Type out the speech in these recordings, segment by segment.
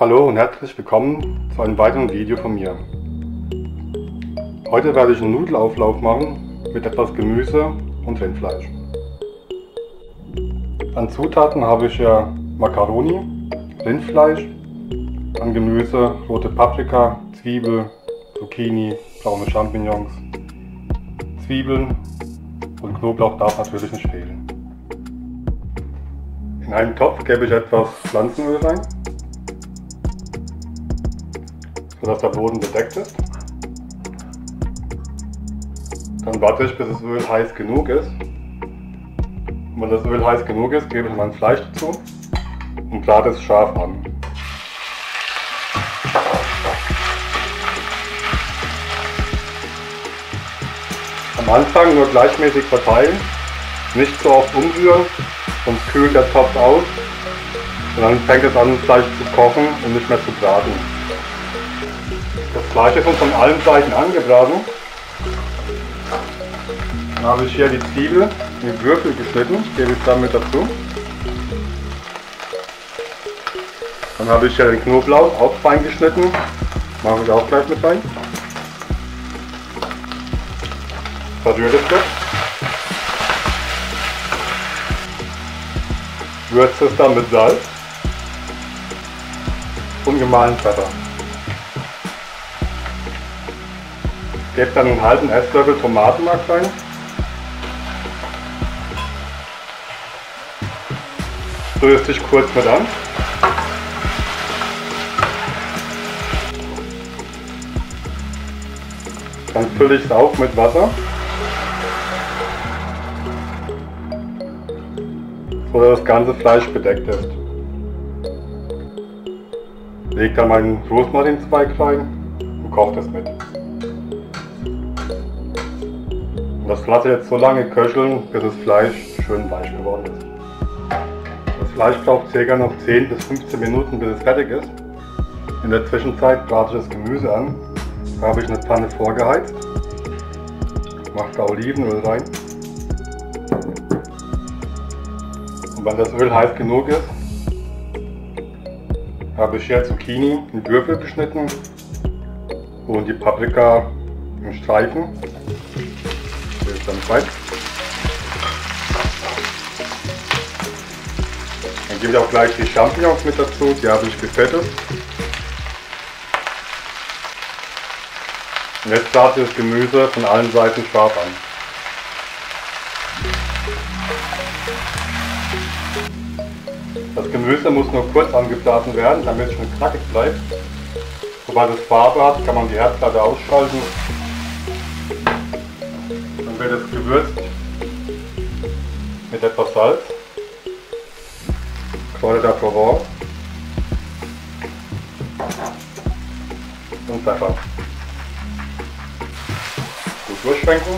Hallo und herzlich willkommen zu einem weiteren Video von mir. Heute werde ich einen Nudelauflauf machen mit etwas Gemüse und Rindfleisch. An Zutaten habe ich ja Macaroni, Rindfleisch, an Gemüse rote Paprika, Zwiebel, Zucchini, braune Champignons, Zwiebeln und Knoblauch darf natürlich nicht fehlen. In einen Topf gebe ich etwas Pflanzenöl rein, sodass der Boden bedeckt ist. Dann warte ich, bis das Öl heiß genug ist. Und wenn das Öl heiß genug ist, gebe ich mein Fleisch dazu und brate es scharf an. Am Anfang nur gleichmäßig verteilen, nicht so oft umrühren, sonst kühlt der Topf aus und dann fängt es an, Fleisch zu kochen und nicht mehr zu braten. Das Fleisch ist nun von allen Seiten angebraten. Dann habe ich hier die Zwiebel in Würfel geschnitten, gebe ich dann mit dazu. Dann habe ich hier den Knoblauch auch fein geschnitten, mache ich auch gleich mit rein. Verrührt es gut. Würze es dann mit Salz und gemahlenen Pfeffer. Gebt dann einen halben Esslöffel Tomatenmark rein. Rührt sich kurz mit an. Dann fülle ich es auf mit Wasser, so dass das ganze Fleisch bedeckt ist. Lege dann meinen Rosmarinzweig rein und koche es mit. Und das lasse ich jetzt so lange köcheln, bis das Fleisch schön weich geworden ist. Das Fleisch braucht ca. noch 10 bis 15 Minuten, bis es fertig ist. In der Zwischenzeit brate ich das Gemüse an. Da habe ich eine Pfanne vorgeheizt. Mache da Olivenöl rein. Und wenn das Öl heiß genug ist, habe ich hier Zucchini in Würfel geschnitten und die Paprika in Streifen. Das ist dann rein. Dann gebe ich auch gleich die Champignons mit dazu, die habe ich gefettet. Und jetzt brate ich das Gemüse von allen Seiten scharf an. Das Gemüse muss nur kurz angebraten werden, damit es schön knackig bleibt. Sobald es Farbe hat, kann man die Herdplatte ausschalten. Dann wird es gewürzt mit etwas Salz, Kräuter Provence und Pfeffer. Gut durchschwenken.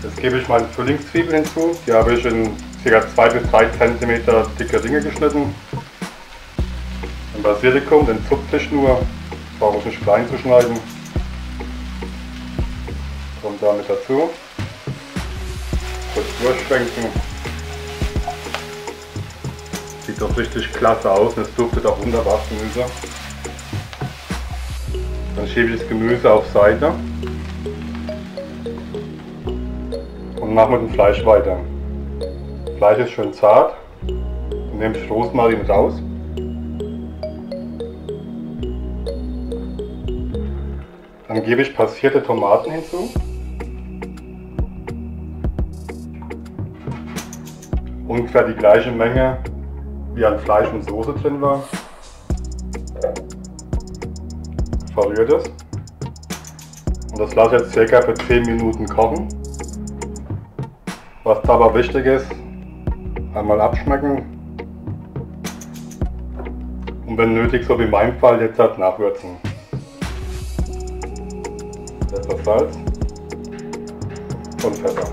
Jetzt gebe ich meine Frühlingszwiebeln hinzu. Die habe ich in ca. 2 bis 3 cm dicke Ringe geschnitten. Ein Basilikum, den zupfe ich nur, brauche ich nicht klein zu schneiden. Kommt damit dazu. Kurz durchschwenken. Sieht doch richtig klasse aus und es duftet auch wunderbar das Gemüse. Dann schiebe ich das Gemüse auf Seite und mache mit dem Fleisch weiter. Das Fleisch ist schön zart. Dann nehme ich Rosmarin raus. Dann gebe ich passierte Tomaten hinzu. Ungefähr die gleiche Menge wie an Fleisch und Soße drin war. Verrührt es. Und das lasse ich jetzt ca. für 10 Minuten kochen. Was da aber wichtig ist, einmal abschmecken und wenn nötig, so wie in meinem Fall, jetzt halt nachwürzen. Etwas Salz und Pfeffer.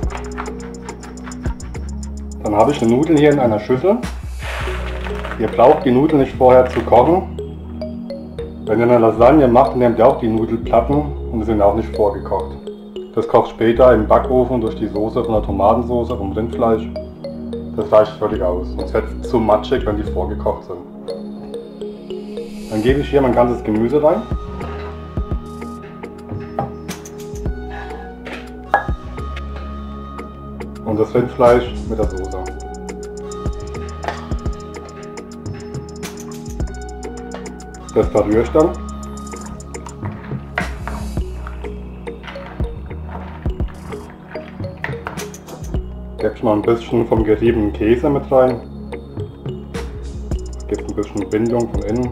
Dann habe ich eine Nudel hier in einer Schüssel. Ihr braucht die Nudeln nicht vorher zu kochen. Wenn ihr eine Lasagne macht, nehmt ihr auch die Nudelplatten und die sind auch nicht vorgekocht. Das kocht später im Backofen durch die Soße von der Tomatensauce vom Rindfleisch. Das reicht völlig aus. Sonst wird es zu matschig, wenn die vorgekocht sind. Dann gebe ich hier mein ganzes Gemüse rein. Und das Rindfleisch mit der Soße. Das verrühre ich dann. Gebe ich mal ein bisschen vom geriebenen Käse mit rein. Gibt ein bisschen Bindung von innen.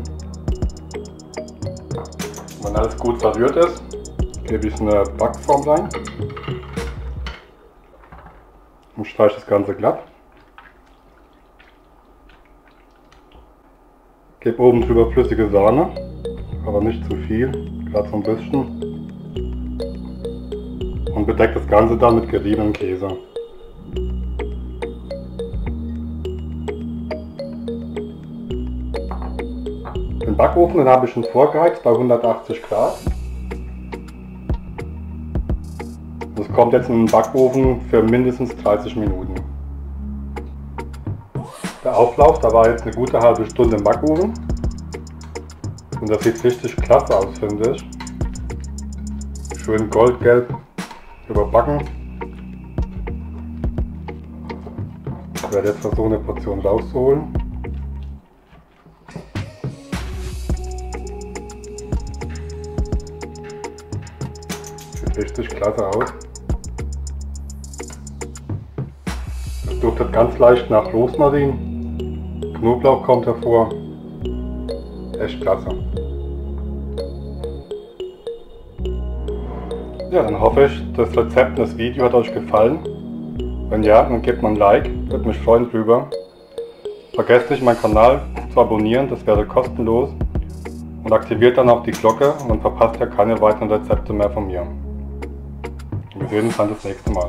Wenn alles gut verrührt ist, gebe ich eine Backform rein und streiche das Ganze glatt. Gebe oben drüber flüssige Sahne, aber nicht zu viel, gerade so ein bisschen. Und bedecke das Ganze dann mit geriebenem Käse. Den Backofen, den habe ich schon vorgeheizt bei 180 Grad. Das kommt jetzt in den Backofen für mindestens 30 Minuten. Der Auflauf, da war jetzt eine gute halbe Stunde im Backofen. Und das sieht richtig klasse aus, finde ich. Schön goldgelb überbacken. Ich werde jetzt versuchen, eine Portion rauszuholen. Sieht richtig klasse aus. Es duftet ganz leicht nach Rosmarin. Knoblauch kommt hervor. Echt klasse. Ja, dann hoffe ich, das Rezept und das Video hat euch gefallen. Wenn ja, dann gebt mal ein Like, würde mich freuen drüber. Vergesst nicht, meinen Kanal zu abonnieren, das wäre kostenlos. Und aktiviert dann auch die Glocke und dann verpasst ihr keine weiteren Rezepte mehr von mir. Wir sehen uns dann das nächste Mal.